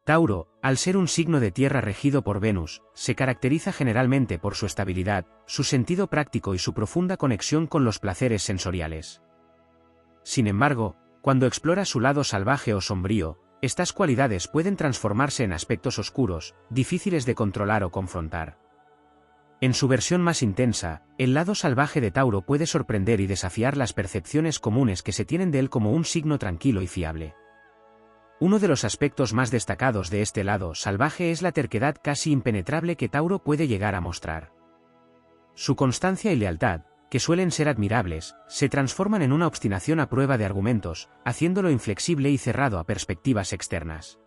Tauro, al ser un signo de tierra regido por Venus, se caracteriza generalmente por su estabilidad, su sentido práctico y su profunda conexión con los placeres sensoriales. Sin embargo, cuando explora su lado salvaje o sombrío, estas cualidades pueden transformarse en aspectos oscuros, difíciles de controlar o confrontar. En su versión más intensa, el lado salvaje de Tauro puede sorprender y desafiar las percepciones comunes que se tienen de él como un signo tranquilo y fiable. Uno de los aspectos más destacados de este lado salvaje es la terquedad casi impenetrable que Tauro puede llegar a mostrar. Su constancia y lealtad, que suelen ser admirables, se transforman en una obstinación a prueba de argumentos, haciéndolo inflexible y cerrado a perspectivas externas.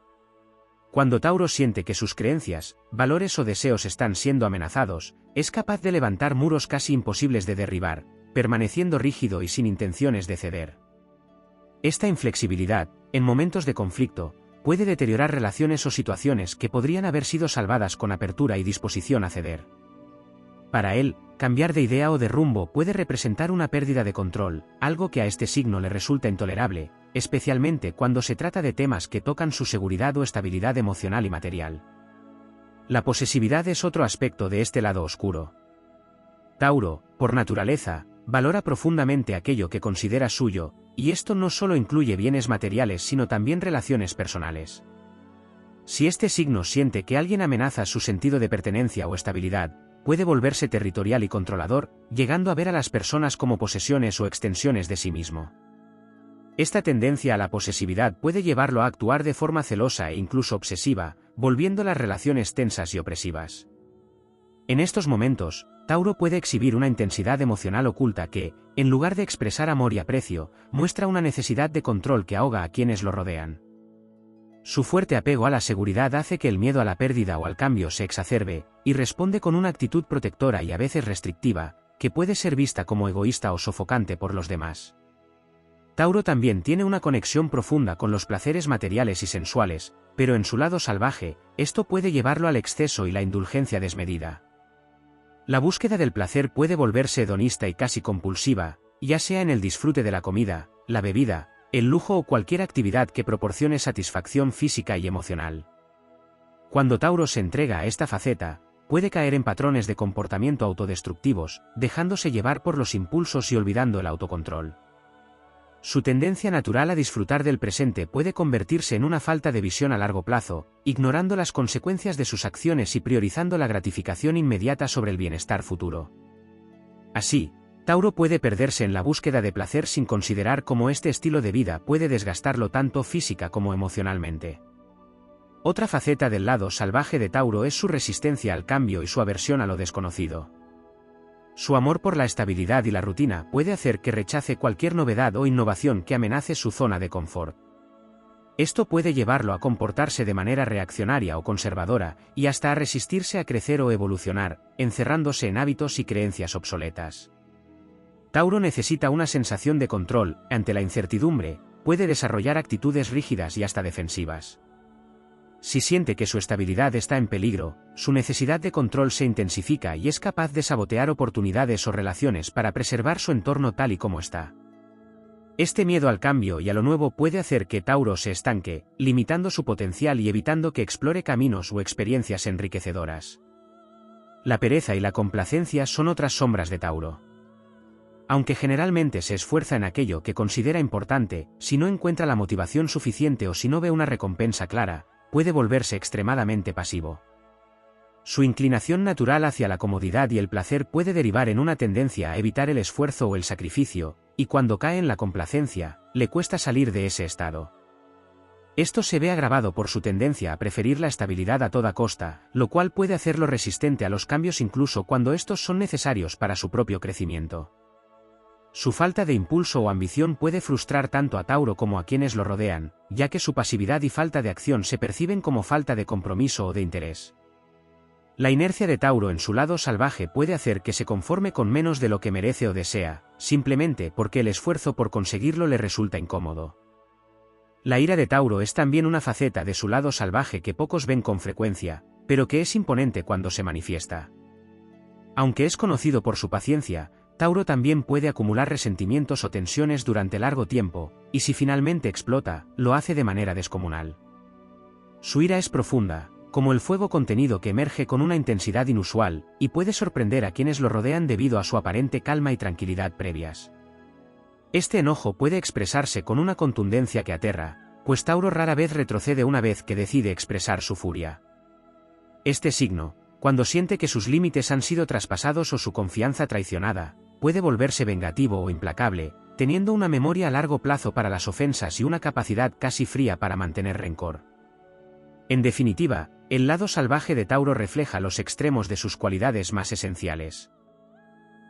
Cuando Tauro siente que sus creencias, valores o deseos están siendo amenazados, es capaz de levantar muros casi imposibles de derribar, permaneciendo rígido y sin intenciones de ceder. Esta inflexibilidad, en momentos de conflicto, puede deteriorar relaciones o situaciones que podrían haber sido salvadas con apertura y disposición a ceder. Para él, cambiar de idea o de rumbo puede representar una pérdida de control, algo que a este signo le resulta intolerable, especialmente cuando se trata de temas que tocan su seguridad o estabilidad emocional y material. La posesividad es otro aspecto de este lado oscuro. Tauro, por naturaleza, valora profundamente aquello que considera suyo, y esto no solo incluye bienes materiales sino también relaciones personales. Si este signo siente que alguien amenaza su sentido de pertenencia o estabilidad, puede volverse territorial y controlador, llegando a ver a las personas como posesiones o extensiones de sí mismo. Esta tendencia a la posesividad puede llevarlo a actuar de forma celosa e incluso obsesiva, volviendo las relaciones tensas y opresivas. En estos momentos, Tauro puede exhibir una intensidad emocional oculta que, en lugar de expresar amor y aprecio, muestra una necesidad de control que ahoga a quienes lo rodean. Su fuerte apego a la seguridad hace que el miedo a la pérdida o al cambio se exacerbe, y responde con una actitud protectora y a veces restrictiva, que puede ser vista como egoísta o sofocante por los demás. Tauro también tiene una conexión profunda con los placeres materiales y sensuales, pero en su lado salvaje, esto puede llevarlo al exceso y la indulgencia desmedida. La búsqueda del placer puede volverse hedonista y casi compulsiva, ya sea en el disfrute de la comida, la bebida, el lujo o cualquier actividad que proporcione satisfacción física y emocional. Cuando Tauro se entrega a esta faceta, puede caer en patrones de comportamiento autodestructivos, dejándose llevar por los impulsos y olvidando el autocontrol. Su tendencia natural a disfrutar del presente puede convertirse en una falta de visión a largo plazo, ignorando las consecuencias de sus acciones y priorizando la gratificación inmediata sobre el bienestar futuro. Así, Tauro puede perderse en la búsqueda de placer sin considerar cómo este estilo de vida puede desgastarlo tanto física como emocionalmente. Otra faceta del lado salvaje de Tauro es su resistencia al cambio y su aversión a lo desconocido. Su amor por la estabilidad y la rutina puede hacer que rechace cualquier novedad o innovación que amenace su zona de confort. Esto puede llevarlo a comportarse de manera reaccionaria o conservadora, y hasta a resistirse a crecer o evolucionar, encerrándose en hábitos y creencias obsoletas. Tauro necesita una sensación de control, ante la incertidumbre, puede desarrollar actitudes rígidas y hasta defensivas. Si siente que su estabilidad está en peligro, su necesidad de control se intensifica y es capaz de sabotear oportunidades o relaciones para preservar su entorno tal y como está. Este miedo al cambio y a lo nuevo puede hacer que Tauro se estanque, limitando su potencial y evitando que explore caminos o experiencias enriquecedoras. La pereza y la complacencia son otras sombras de Tauro. Aunque generalmente se esfuerza en aquello que considera importante, si no encuentra la motivación suficiente o si no ve una recompensa clara, puede volverse extremadamente pasivo. Su inclinación natural hacia la comodidad y el placer puede derivar en una tendencia a evitar el esfuerzo o el sacrificio, y cuando cae en la complacencia, le cuesta salir de ese estado. Esto se ve agravado por su tendencia a preferir la estabilidad a toda costa, lo cual puede hacerlo resistente a los cambios incluso cuando estos son necesarios para su propio crecimiento. Su falta de impulso o ambición puede frustrar tanto a Tauro como a quienes lo rodean, ya que su pasividad y falta de acción se perciben como falta de compromiso o de interés. La inercia de Tauro en su lado salvaje puede hacer que se conforme con menos de lo que merece o desea, simplemente porque el esfuerzo por conseguirlo le resulta incómodo. La ira de Tauro es también una faceta de su lado salvaje que pocos ven con frecuencia, pero que es imponente cuando se manifiesta. Aunque es conocido por su paciencia, Tauro también puede acumular resentimientos o tensiones durante largo tiempo, y si finalmente explota, lo hace de manera descomunal. Su ira es profunda, como el fuego contenido que emerge con una intensidad inusual, y puede sorprender a quienes lo rodean debido a su aparente calma y tranquilidad previas. Este enojo puede expresarse con una contundencia que aterra, pues Tauro rara vez retrocede una vez que decide expresar su furia. Este signo, cuando siente que sus límites han sido traspasados o su confianza traicionada, puede volverse vengativo o implacable, teniendo una memoria a largo plazo para las ofensas y una capacidad casi fría para mantener rencor. En definitiva, el lado salvaje de Tauro refleja los extremos de sus cualidades más esenciales.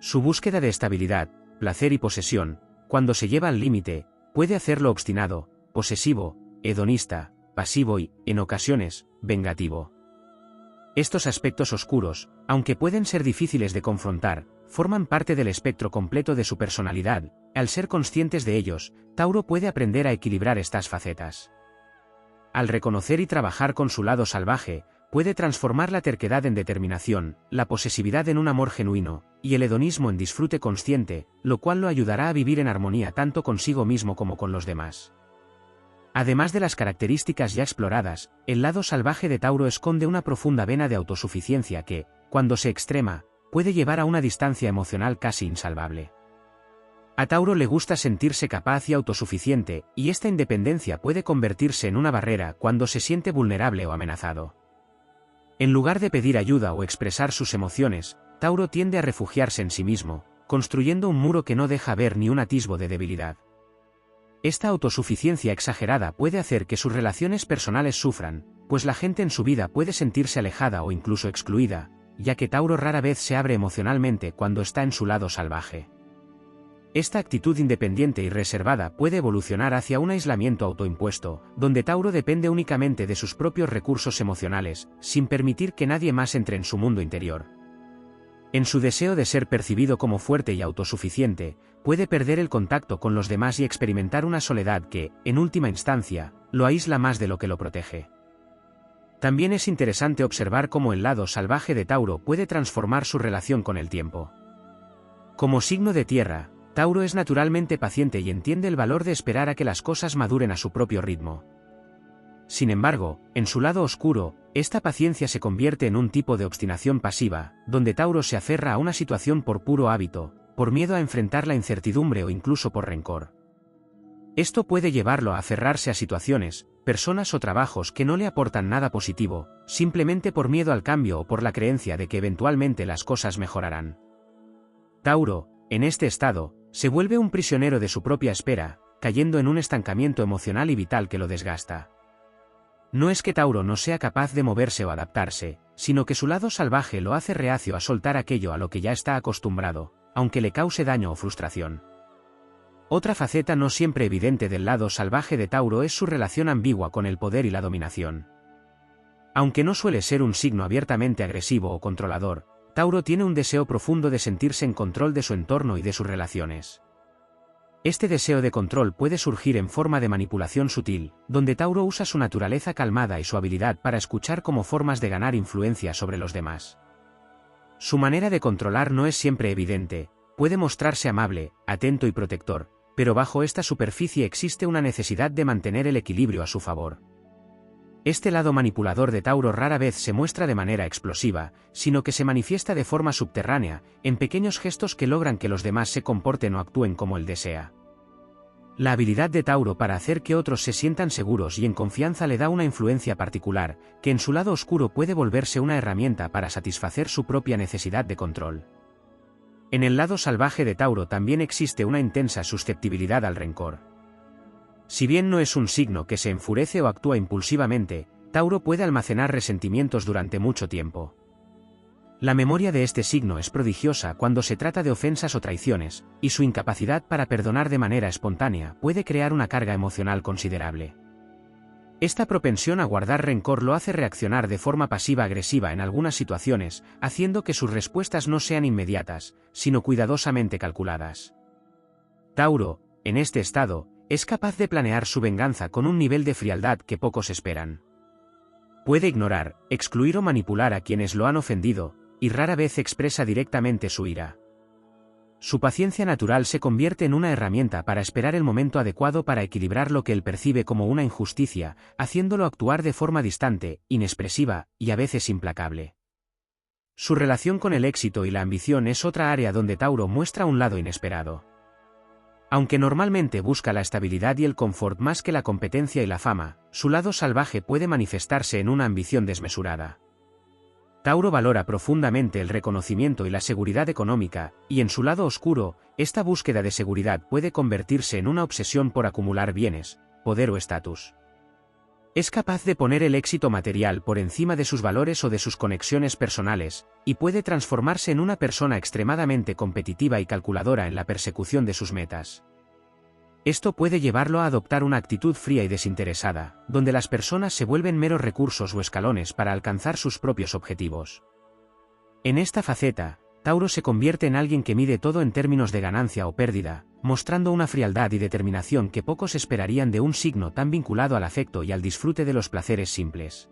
Su búsqueda de estabilidad, placer y posesión, cuando se lleva al límite, puede hacerlo obstinado, posesivo, hedonista, pasivo y, en ocasiones, vengativo. Estos aspectos oscuros, aunque pueden ser difíciles de confrontar, forman parte del espectro completo de su personalidad. Al ser conscientes de ellos, Tauro puede aprender a equilibrar estas facetas. Al reconocer y trabajar con su lado salvaje, puede transformar la terquedad en determinación, la posesividad en un amor genuino, y el hedonismo en disfrute consciente, lo cual lo ayudará a vivir en armonía tanto consigo mismo como con los demás. Además de las características ya exploradas, el lado salvaje de Tauro esconde una profunda vena de autosuficiencia que, cuando se extrema, puede llevar a una distancia emocional casi insalvable. A Tauro le gusta sentirse capaz y autosuficiente, y esta independencia puede convertirse en una barrera cuando se siente vulnerable o amenazado. En lugar de pedir ayuda o expresar sus emociones, Tauro tiende a refugiarse en sí mismo, construyendo un muro que no deja ver ni un atisbo de debilidad. Esta autosuficiencia exagerada puede hacer que sus relaciones personales sufran, pues la gente en su vida puede sentirse alejada o incluso excluida, ya que Tauro rara vez se abre emocionalmente cuando está en su lado salvaje. Esta actitud independiente y reservada puede evolucionar hacia un aislamiento autoimpuesto, donde Tauro depende únicamente de sus propios recursos emocionales, sin permitir que nadie más entre en su mundo interior. En su deseo de ser percibido como fuerte y autosuficiente, puede perder el contacto con los demás y experimentar una soledad que, en última instancia, lo aísla más de lo que lo protege. También es interesante observar cómo el lado salvaje de Tauro puede transformar su relación con el tiempo. Como signo de tierra, Tauro es naturalmente paciente y entiende el valor de esperar a que las cosas maduren a su propio ritmo. Sin embargo, en su lado oscuro, esta paciencia se convierte en un tipo de obstinación pasiva, donde Tauro se aferra a una situación por puro hábito, por miedo a enfrentar la incertidumbre o incluso por rencor. Esto puede llevarlo a aferrarse a situaciones, personas o trabajos que no le aportan nada positivo, simplemente por miedo al cambio o por la creencia de que eventualmente las cosas mejorarán. Tauro, en este estado, se vuelve un prisionero de su propia espera, cayendo en un estancamiento emocional y vital que lo desgasta. No es que Tauro no sea capaz de moverse o adaptarse, sino que su lado salvaje lo hace reacio a soltar aquello a lo que ya está acostumbrado, aunque le cause daño o frustración. Otra faceta no siempre evidente del lado salvaje de Tauro es su relación ambigua con el poder y la dominación. Aunque no suele ser un signo abiertamente agresivo o controlador, Tauro tiene un deseo profundo de sentirse en control de su entorno y de sus relaciones. Este deseo de control puede surgir en forma de manipulación sutil, donde Tauro usa su naturaleza calmada y su habilidad para escuchar como formas de ganar influencia sobre los demás. Su manera de controlar no es siempre evidente, puede mostrarse amable, atento y protector, pero bajo esta superficie existe una necesidad de mantener el equilibrio a su favor. Este lado manipulador de Tauro rara vez se muestra de manera explosiva, sino que se manifiesta de forma subterránea, en pequeños gestos que logran que los demás se comporten o actúen como él desea. La habilidad de Tauro para hacer que otros se sientan seguros y en confianza le da una influencia particular, que en su lado oscuro puede volverse una herramienta para satisfacer su propia necesidad de control. En el lado salvaje de Tauro también existe una intensa susceptibilidad al rencor. Si bien no es un signo que se enfurece o actúa impulsivamente, Tauro puede almacenar resentimientos durante mucho tiempo. La memoria de este signo es prodigiosa cuando se trata de ofensas o traiciones, y su incapacidad para perdonar de manera espontánea puede crear una carga emocional considerable. Esta propensión a guardar rencor lo hace reaccionar de forma pasiva-agresiva en algunas situaciones, haciendo que sus respuestas no sean inmediatas, sino cuidadosamente calculadas. Tauro, en este estado, es capaz de planear su venganza con un nivel de frialdad que pocos esperan. Puede ignorar, excluir o manipular a quienes lo han ofendido, y rara vez expresa directamente su ira. Su paciencia natural se convierte en una herramienta para esperar el momento adecuado para equilibrar lo que él percibe como una injusticia, haciéndolo actuar de forma distante, inexpresiva y a veces implacable. Su relación con el éxito y la ambición es otra área donde Tauro muestra un lado inesperado. Aunque normalmente busca la estabilidad y el confort más que la competencia y la fama, su lado salvaje puede manifestarse en una ambición desmesurada. Tauro valora profundamente el reconocimiento y la seguridad económica, y en su lado oscuro, esta búsqueda de seguridad puede convertirse en una obsesión por acumular bienes, poder o estatus. Es capaz de poner el éxito material por encima de sus valores o de sus conexiones personales, y puede transformarse en una persona extremadamente competitiva y calculadora en la persecución de sus metas. Esto puede llevarlo a adoptar una actitud fría y desinteresada, donde las personas se vuelven meros recursos o escalones para alcanzar sus propios objetivos. En esta faceta, Tauro se convierte en alguien que mide todo en términos de ganancia o pérdida, mostrando una frialdad y determinación que pocos esperarían de un signo tan vinculado al afecto y al disfrute de los placeres simples.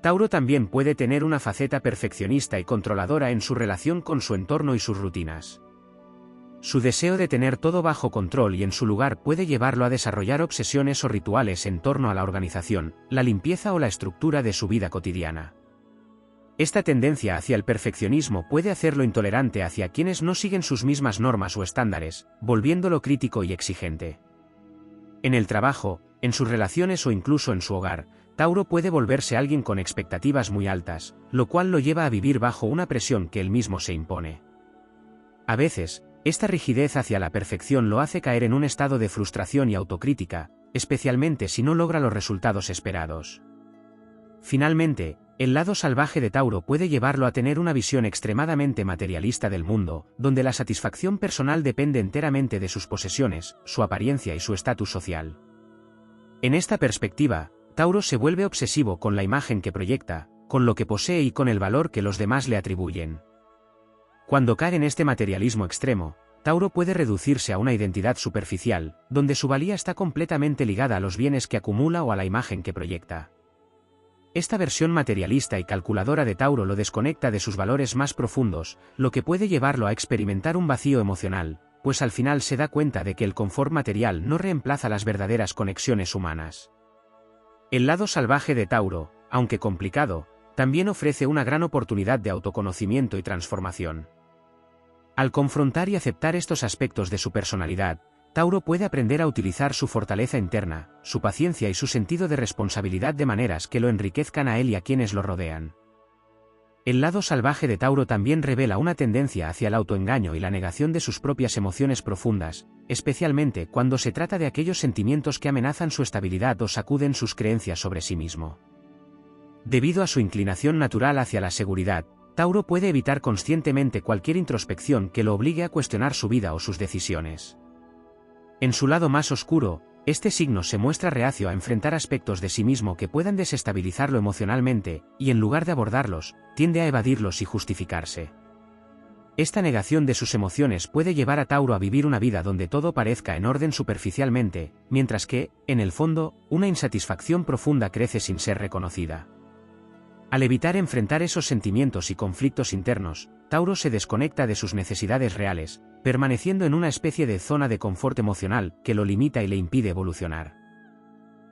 Tauro también puede tener una faceta perfeccionista y controladora en su relación con su entorno y sus rutinas. Su deseo de tener todo bajo control y en su lugar puede llevarlo a desarrollar obsesiones o rituales en torno a la organización, la limpieza o la estructura de su vida cotidiana. Esta tendencia hacia el perfeccionismo puede hacerlo intolerante hacia quienes no siguen sus mismas normas o estándares, volviéndolo crítico y exigente. En el trabajo, en sus relaciones o incluso en su hogar, Tauro puede volverse alguien con expectativas muy altas, lo cual lo lleva a vivir bajo una presión que él mismo se impone. A veces, esta rigidez hacia la perfección lo hace caer en un estado de frustración y autocrítica, especialmente si no logra los resultados esperados. Finalmente, el lado salvaje de Tauro puede llevarlo a tener una visión extremadamente materialista del mundo, donde la satisfacción personal depende enteramente de sus posesiones, su apariencia y su estatus social. En esta perspectiva, Tauro se vuelve obsesivo con la imagen que proyecta, con lo que posee y con el valor que los demás le atribuyen. Cuando cae en este materialismo extremo, Tauro puede reducirse a una identidad superficial, donde su valía está completamente ligada a los bienes que acumula o a la imagen que proyecta. Esta versión materialista y calculadora de Tauro lo desconecta de sus valores más profundos, lo que puede llevarlo a experimentar un vacío emocional, pues al final se da cuenta de que el confort material no reemplaza las verdaderas conexiones humanas. El lado salvaje de Tauro, aunque complicado, también ofrece una gran oportunidad de autoconocimiento y transformación. Al confrontar y aceptar estos aspectos de su personalidad, Tauro puede aprender a utilizar su fortaleza interna, su paciencia y su sentido de responsabilidad de maneras que lo enriquezcan a él y a quienes lo rodean. El lado salvaje de Tauro también revela una tendencia hacia el autoengaño y la negación de sus propias emociones profundas, especialmente cuando se trata de aquellos sentimientos que amenazan su estabilidad o sacuden sus creencias sobre sí mismo. Debido a su inclinación natural hacia la seguridad, Tauro puede evitar conscientemente cualquier introspección que lo obligue a cuestionar su vida o sus decisiones. En su lado más oscuro, este signo se muestra reacio a enfrentar aspectos de sí mismo que puedan desestabilizarlo emocionalmente, y en lugar de abordarlos, tiende a evadirlos y justificarse. Esta negación de sus emociones puede llevar a Tauro a vivir una vida donde todo parezca en orden superficialmente, mientras que, en el fondo, una insatisfacción profunda crece sin ser reconocida. Al evitar enfrentar esos sentimientos y conflictos internos, Tauro se desconecta de sus necesidades reales, permaneciendo en una especie de zona de confort emocional que lo limita y le impide evolucionar.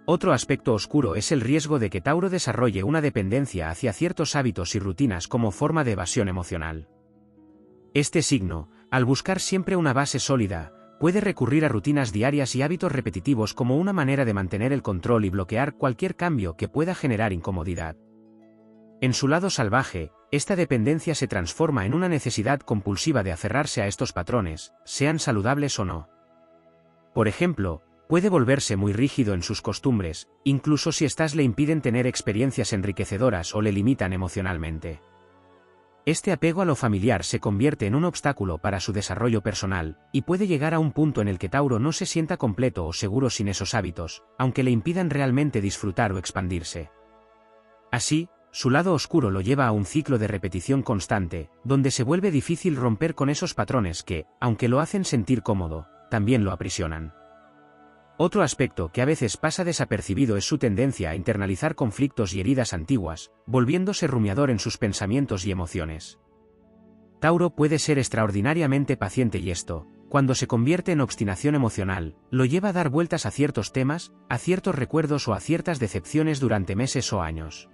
Otro aspecto oscuro es el riesgo de que Tauro desarrolle una dependencia hacia ciertos hábitos y rutinas como forma de evasión emocional. Este signo, al buscar siempre una base sólida, puede recurrir a rutinas diarias y hábitos repetitivos como una manera de mantener el control y bloquear cualquier cambio que pueda generar incomodidad. En su lado salvaje, esta dependencia se transforma en una necesidad compulsiva de aferrarse a estos patrones, sean saludables o no. Por ejemplo, puede volverse muy rígido en sus costumbres, incluso si éstas le impiden tener experiencias enriquecedoras o le limitan emocionalmente. Este apego a lo familiar se convierte en un obstáculo para su desarrollo personal, y puede llegar a un punto en el que Tauro no se sienta completo o seguro sin esos hábitos, aunque le impidan realmente disfrutar o expandirse. Así, su lado oscuro lo lleva a un ciclo de repetición constante, donde se vuelve difícil romper con esos patrones que, aunque lo hacen sentir cómodo, también lo aprisionan. Otro aspecto que a veces pasa desapercibido es su tendencia a internalizar conflictos y heridas antiguas, volviéndose rumiador en sus pensamientos y emociones. Tauro puede ser extraordinariamente paciente y esto, cuando se convierte en obstinación emocional, lo lleva a dar vueltas a ciertos temas, a ciertos recuerdos o a ciertas decepciones durante meses o años.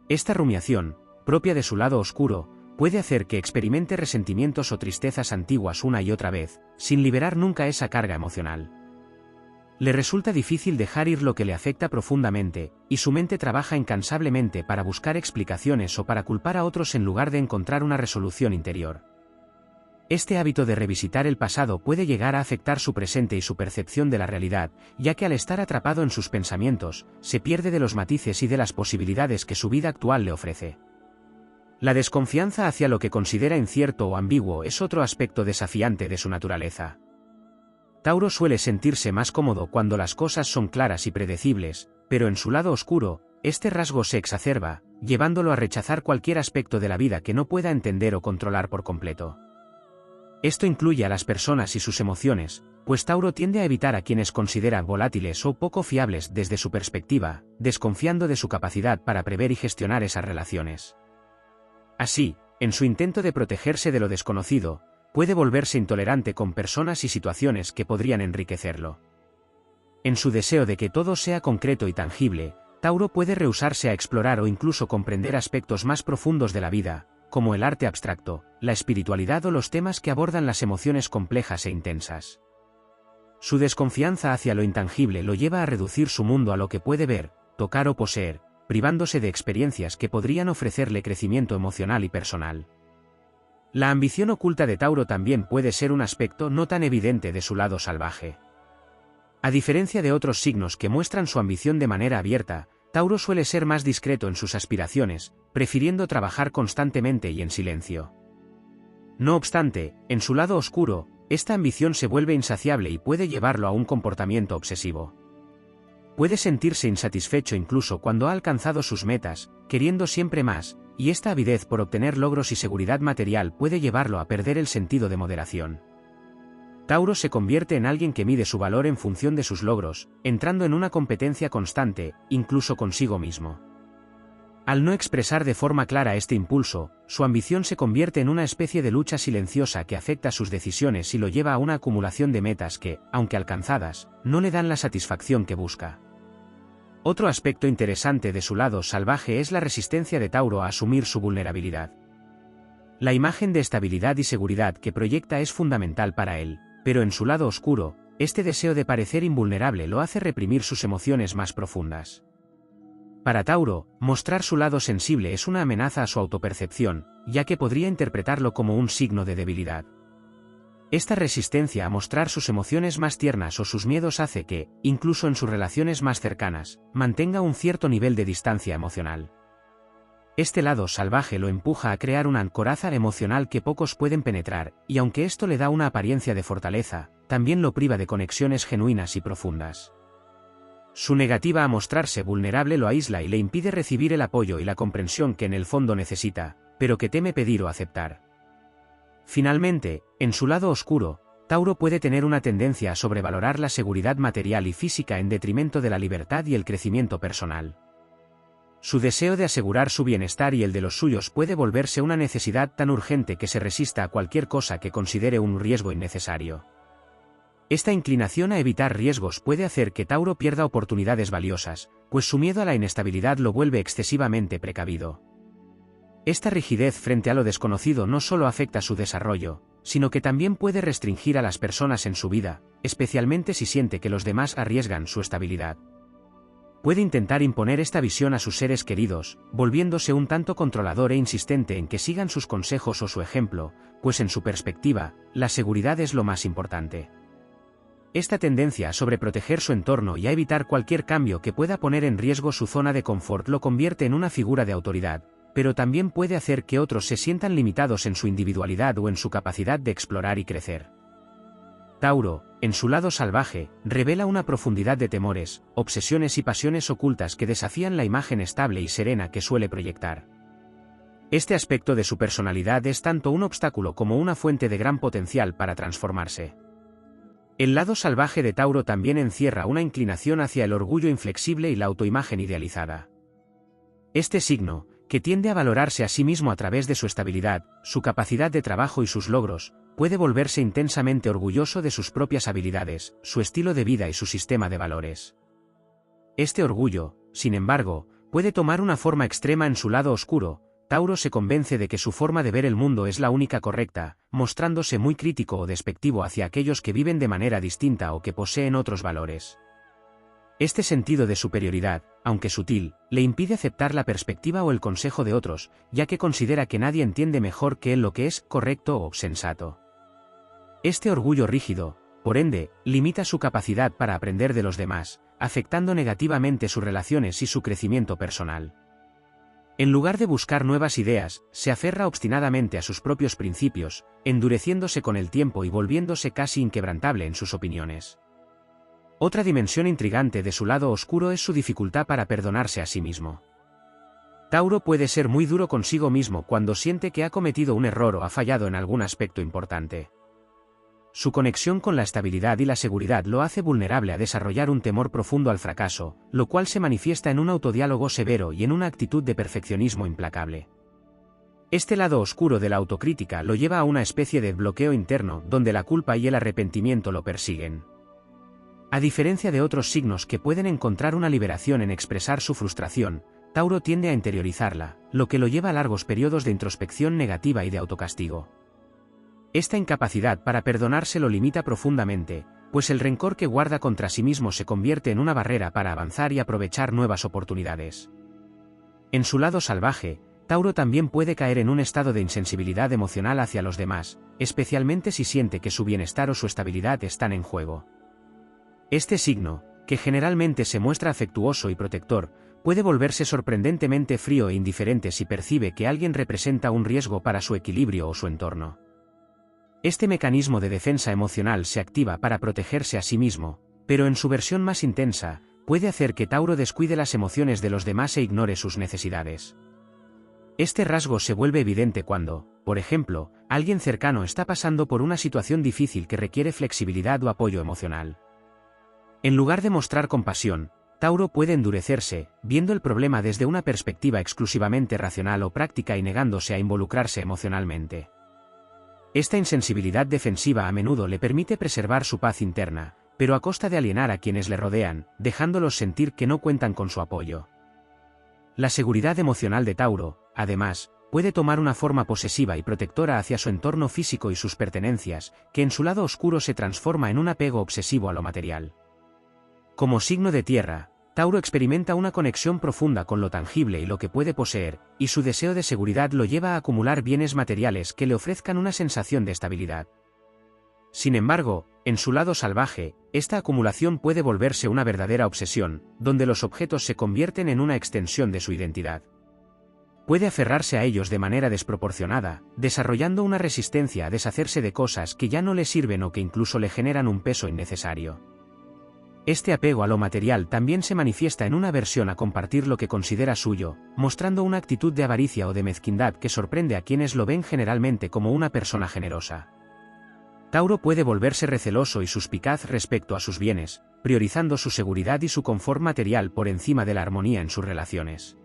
Esta rumiación, propia de su lado oscuro, puede hacer que experimente resentimientos o tristezas antiguas una y otra vez, sin liberar nunca esa carga emocional. Le resulta difícil dejar ir lo que le afecta profundamente, y su mente trabaja incansablemente para buscar explicaciones o para culpar a otros en lugar de encontrar una resolución interior. Este hábito de revisitar el pasado puede llegar a afectar su presente y su percepción de la realidad, ya que al estar atrapado en sus pensamientos, se pierde de los matices y de las posibilidades que su vida actual le ofrece. La desconfianza hacia lo que considera incierto o ambiguo es otro aspecto desafiante de su naturaleza. Tauro suele sentirse más cómodo cuando las cosas son claras y predecibles, pero en su lado oscuro, este rasgo se exacerba, llevándolo a rechazar cualquier aspecto de la vida que no pueda entender o controlar por completo. Esto incluye a las personas y sus emociones, pues Tauro tiende a evitar a quienes considera volátiles o poco fiables desde su perspectiva, desconfiando de su capacidad para prever y gestionar esas relaciones. Así, en su intento de protegerse de lo desconocido, puede volverse intolerante con personas y situaciones que podrían enriquecerlo. En su deseo de que todo sea concreto y tangible, Tauro puede rehusarse a explorar o incluso comprender aspectos más profundos de la vida, como el arte abstracto, la espiritualidad o los temas que abordan las emociones complejas e intensas. Su desconfianza hacia lo intangible lo lleva a reducir su mundo a lo que puede ver, tocar o poseer, privándose de experiencias que podrían ofrecerle crecimiento emocional y personal. La ambición oculta de Tauro también puede ser un aspecto no tan evidente de su lado salvaje. A diferencia de otros signos que muestran su ambición de manera abierta, Tauro suele ser más discreto en sus aspiraciones, prefiriendo trabajar constantemente y en silencio. No obstante, en su lado oscuro, esta ambición se vuelve insaciable y puede llevarlo a un comportamiento obsesivo. Puede sentirse insatisfecho incluso cuando ha alcanzado sus metas, queriendo siempre más, y esta avidez por obtener logros y seguridad material puede llevarlo a perder el sentido de moderación. Tauro se convierte en alguien que mide su valor en función de sus logros, entrando en una competencia constante, incluso consigo mismo. Al no expresar de forma clara este impulso, su ambición se convierte en una especie de lucha silenciosa que afecta sus decisiones y lo lleva a una acumulación de metas que, aunque alcanzadas, no le dan la satisfacción que busca. Otro aspecto interesante de su lado salvaje es la resistencia de Tauro a asumir su vulnerabilidad. La imagen de estabilidad y seguridad que proyecta es fundamental para él, pero en su lado oscuro, este deseo de parecer invulnerable lo hace reprimir sus emociones más profundas. Para Tauro, mostrar su lado sensible es una amenaza a su autopercepción, ya que podría interpretarlo como un signo de debilidad. Esta resistencia a mostrar sus emociones más tiernas o sus miedos hace que, incluso en sus relaciones más cercanas, mantenga un cierto nivel de distancia emocional. Este lado salvaje lo empuja a crear una coraza emocional que pocos pueden penetrar, y aunque esto le da una apariencia de fortaleza, también lo priva de conexiones genuinas y profundas. Su negativa a mostrarse vulnerable lo aísla y le impide recibir el apoyo y la comprensión que en el fondo necesita, pero que teme pedir o aceptar. Finalmente, en su lado oscuro, Tauro puede tener una tendencia a sobrevalorar la seguridad material y física en detrimento de la libertad y el crecimiento personal. Su deseo de asegurar su bienestar y el de los suyos puede volverse una necesidad tan urgente que se resista a cualquier cosa que considere un riesgo innecesario. Esta inclinación a evitar riesgos puede hacer que Tauro pierda oportunidades valiosas, pues su miedo a la inestabilidad lo vuelve excesivamente precavido. Esta rigidez frente a lo desconocido no solo afecta su desarrollo, sino que también puede restringir a las personas en su vida, especialmente si siente que los demás arriesgan su estabilidad. Puede intentar imponer esta visión a sus seres queridos, volviéndose un tanto controlador e insistente en que sigan sus consejos o su ejemplo, pues en su perspectiva, la seguridad es lo más importante. Esta tendencia a sobreproteger su entorno y a evitar cualquier cambio que pueda poner en riesgo su zona de confort lo convierte en una figura de autoridad, pero también puede hacer que otros se sientan limitados en su individualidad o en su capacidad de explorar y crecer. Tauro, en su lado salvaje, revela una profundidad de temores, obsesiones y pasiones ocultas que desafían la imagen estable y serena que suele proyectar. Este aspecto de su personalidad es tanto un obstáculo como una fuente de gran potencial para transformarse. El lado salvaje de Tauro también encierra una inclinación hacia el orgullo inflexible y la autoimagen idealizada. Este signo, que tiende a valorarse a sí mismo a través de su estabilidad, su capacidad de trabajo y sus logros, puede volverse intensamente orgulloso de sus propias habilidades, su estilo de vida y su sistema de valores. Este orgullo, sin embargo, puede tomar una forma extrema en su lado oscuro. Tauro se convence de que su forma de ver el mundo es la única correcta, mostrándose muy crítico o despectivo hacia aquellos que viven de manera distinta o que poseen otros valores. Este sentido de superioridad, aunque sutil, le impide aceptar la perspectiva o el consejo de otros, ya que considera que nadie entiende mejor que él lo que es correcto o sensato. Este orgullo rígido, por ende, limita su capacidad para aprender de los demás, afectando negativamente sus relaciones y su crecimiento personal. En lugar de buscar nuevas ideas, se aferra obstinadamente a sus propios principios, endureciéndose con el tiempo y volviéndose casi inquebrantable en sus opiniones. Otra dimensión intrigante de su lado oscuro es su dificultad para perdonarse a sí mismo. Tauro puede ser muy duro consigo mismo cuando siente que ha cometido un error o ha fallado en algún aspecto importante. Su conexión con la estabilidad y la seguridad lo hace vulnerable a desarrollar un temor profundo al fracaso, lo cual se manifiesta en un autodiálogo severo y en una actitud de perfeccionismo implacable. Este lado oscuro de la autocrítica lo lleva a una especie de bloqueo interno donde la culpa y el arrepentimiento lo persiguen. A diferencia de otros signos que pueden encontrar una liberación en expresar su frustración, Tauro tiende a interiorizarla, lo que lo lleva a largos periodos de introspección negativa y de autocastigo. Esta incapacidad para perdonarse lo limita profundamente, pues el rencor que guarda contra sí mismo se convierte en una barrera para avanzar y aprovechar nuevas oportunidades. En su lado salvaje, Tauro también puede caer en un estado de insensibilidad emocional hacia los demás, especialmente si siente que su bienestar o su estabilidad están en juego. Este signo, que generalmente se muestra afectuoso y protector, puede volverse sorprendentemente frío e indiferente si percibe que alguien representa un riesgo para su equilibrio o su entorno. Este mecanismo de defensa emocional se activa para protegerse a sí mismo, pero en su versión más intensa, puede hacer que Tauro descuide las emociones de los demás e ignore sus necesidades. Este rasgo se vuelve evidente cuando, por ejemplo, alguien cercano está pasando por una situación difícil que requiere flexibilidad o apoyo emocional. En lugar de mostrar compasión, Tauro puede endurecerse, viendo el problema desde una perspectiva exclusivamente racional o práctica y negándose a involucrarse emocionalmente. Esta insensibilidad defensiva a menudo le permite preservar su paz interna, pero a costa de alienar a quienes le rodean, dejándolos sentir que no cuentan con su apoyo. La seguridad emocional de Tauro, además, puede tomar una forma posesiva y protectora hacia su entorno físico y sus pertenencias, que en su lado oscuro se transforma en un apego obsesivo a lo material. Como signo de tierra, Tauro experimenta una conexión profunda con lo tangible y lo que puede poseer, y su deseo de seguridad lo lleva a acumular bienes materiales que le ofrezcan una sensación de estabilidad. Sin embargo, en su lado salvaje, esta acumulación puede volverse una verdadera obsesión, donde los objetos se convierten en una extensión de su identidad. Puede aferrarse a ellos de manera desproporcionada, desarrollando una resistencia a deshacerse de cosas que ya no le sirven o que incluso le generan un peso innecesario. Este apego a lo material también se manifiesta en una aversión a compartir lo que considera suyo, mostrando una actitud de avaricia o de mezquindad que sorprende a quienes lo ven generalmente como una persona generosa. Tauro puede volverse receloso y suspicaz respecto a sus bienes, priorizando su seguridad y su confort material por encima de la armonía en sus relaciones.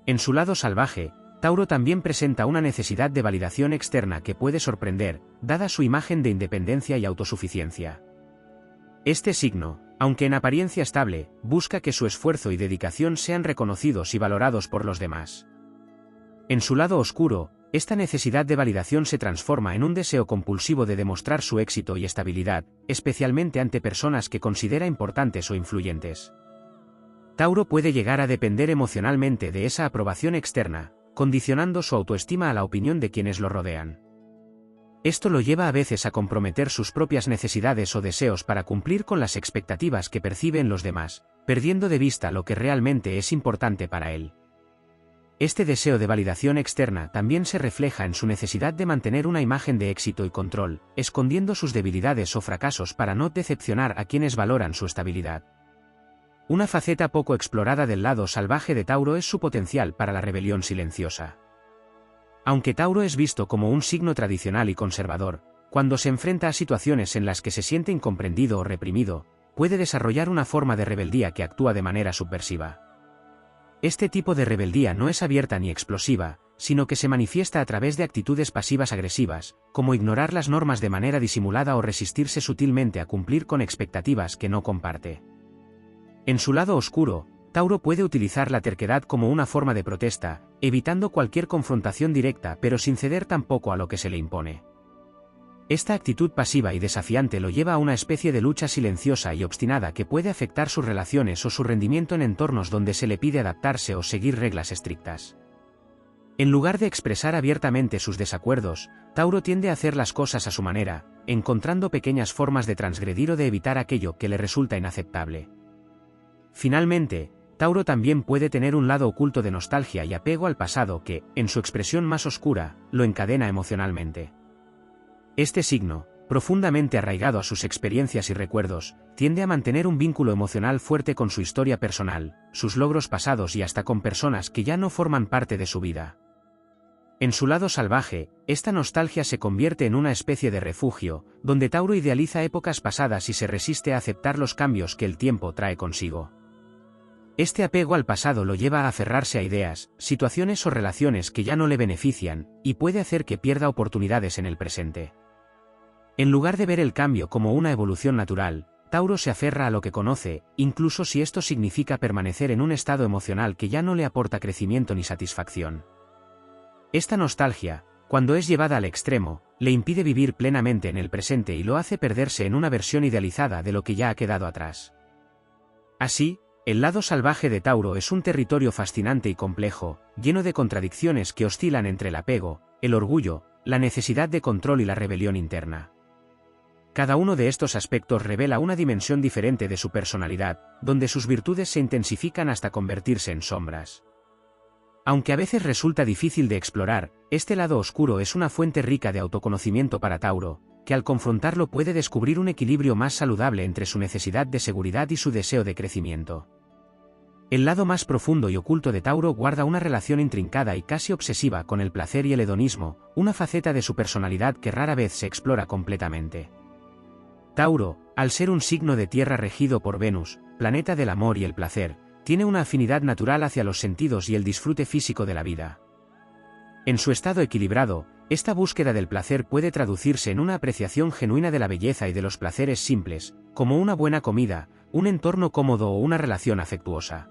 En su lado salvaje, Tauro también presenta una necesidad de validación externa que puede sorprender, dada su imagen de independencia y autosuficiencia. Este signo, aunque en apariencia estable, busca que su esfuerzo y dedicación sean reconocidos y valorados por los demás. En su lado oscuro, esta necesidad de validación se transforma en un deseo compulsivo de demostrar su éxito y estabilidad, especialmente ante personas que considera importantes o influyentes. Tauro puede llegar a depender emocionalmente de esa aprobación externa, condicionando su autoestima a la opinión de quienes lo rodean. Esto lo lleva a veces a comprometer sus propias necesidades o deseos para cumplir con las expectativas que perciben los demás, perdiendo de vista lo que realmente es importante para él. Este deseo de validación externa también se refleja en su necesidad de mantener una imagen de éxito y control, escondiendo sus debilidades o fracasos para no decepcionar a quienes valoran su estabilidad. Una faceta poco explorada del lado salvaje de Tauro es su potencial para la rebelión silenciosa. Aunque Tauro es visto como un signo tradicional y conservador, cuando se enfrenta a situaciones en las que se siente incomprendido o reprimido, puede desarrollar una forma de rebeldía que actúa de manera subversiva. Este tipo de rebeldía no es abierta ni explosiva, sino que se manifiesta a través de actitudes pasivas agresivas, como ignorar las normas de manera disimulada o resistirse sutilmente a cumplir con expectativas que no comparte. En su lado oscuro, Tauro puede utilizar la terquedad como una forma de protesta, evitando cualquier confrontación directa pero sin ceder tampoco a lo que se le impone. Esta actitud pasiva y desafiante lo lleva a una especie de lucha silenciosa y obstinada que puede afectar sus relaciones o su rendimiento en entornos donde se le pide adaptarse o seguir reglas estrictas. En lugar de expresar abiertamente sus desacuerdos, Tauro tiende a hacer las cosas a su manera, encontrando pequeñas formas de transgredir o de evitar aquello que le resulta inaceptable. Finalmente, Tauro también puede tener un lado oculto de nostalgia y apego al pasado que, en su expresión más oscura, lo encadena emocionalmente. Este signo, profundamente arraigado a sus experiencias y recuerdos, tiende a mantener un vínculo emocional fuerte con su historia personal, sus logros pasados y hasta con personas que ya no forman parte de su vida. En su lado salvaje, esta nostalgia se convierte en una especie de refugio, donde Tauro idealiza épocas pasadas y se resiste a aceptar los cambios que el tiempo trae consigo. Este apego al pasado lo lleva a aferrarse a ideas, situaciones o relaciones que ya no le benefician, y puede hacer que pierda oportunidades en el presente. En lugar de ver el cambio como una evolución natural, Tauro se aferra a lo que conoce, incluso si esto significa permanecer en un estado emocional que ya no le aporta crecimiento ni satisfacción. Esta nostalgia, cuando es llevada al extremo, le impide vivir plenamente en el presente y lo hace perderse en una versión idealizada de lo que ya ha quedado atrás. Así, el lado salvaje de Tauro es un territorio fascinante y complejo, lleno de contradicciones que oscilan entre el apego, el orgullo, la necesidad de control y la rebelión interna. Cada uno de estos aspectos revela una dimensión diferente de su personalidad, donde sus virtudes se intensifican hasta convertirse en sombras. Aunque a veces resulta difícil de explorar, este lado oscuro es una fuente rica de autoconocimiento para Tauro, que al confrontarlo puede descubrir un equilibrio más saludable entre su necesidad de seguridad y su deseo de crecimiento. El lado más profundo y oculto de Tauro guarda una relación intrincada y casi obsesiva con el placer y el hedonismo, una faceta de su personalidad que rara vez se explora completamente. Tauro, al ser un signo de tierra regido por Venus, planeta del amor y el placer, tiene una afinidad natural hacia los sentidos y el disfrute físico de la vida. En su estado equilibrado, esta búsqueda del placer puede traducirse en una apreciación genuina de la belleza y de los placeres simples, como una buena comida, un entorno cómodo o una relación afectuosa.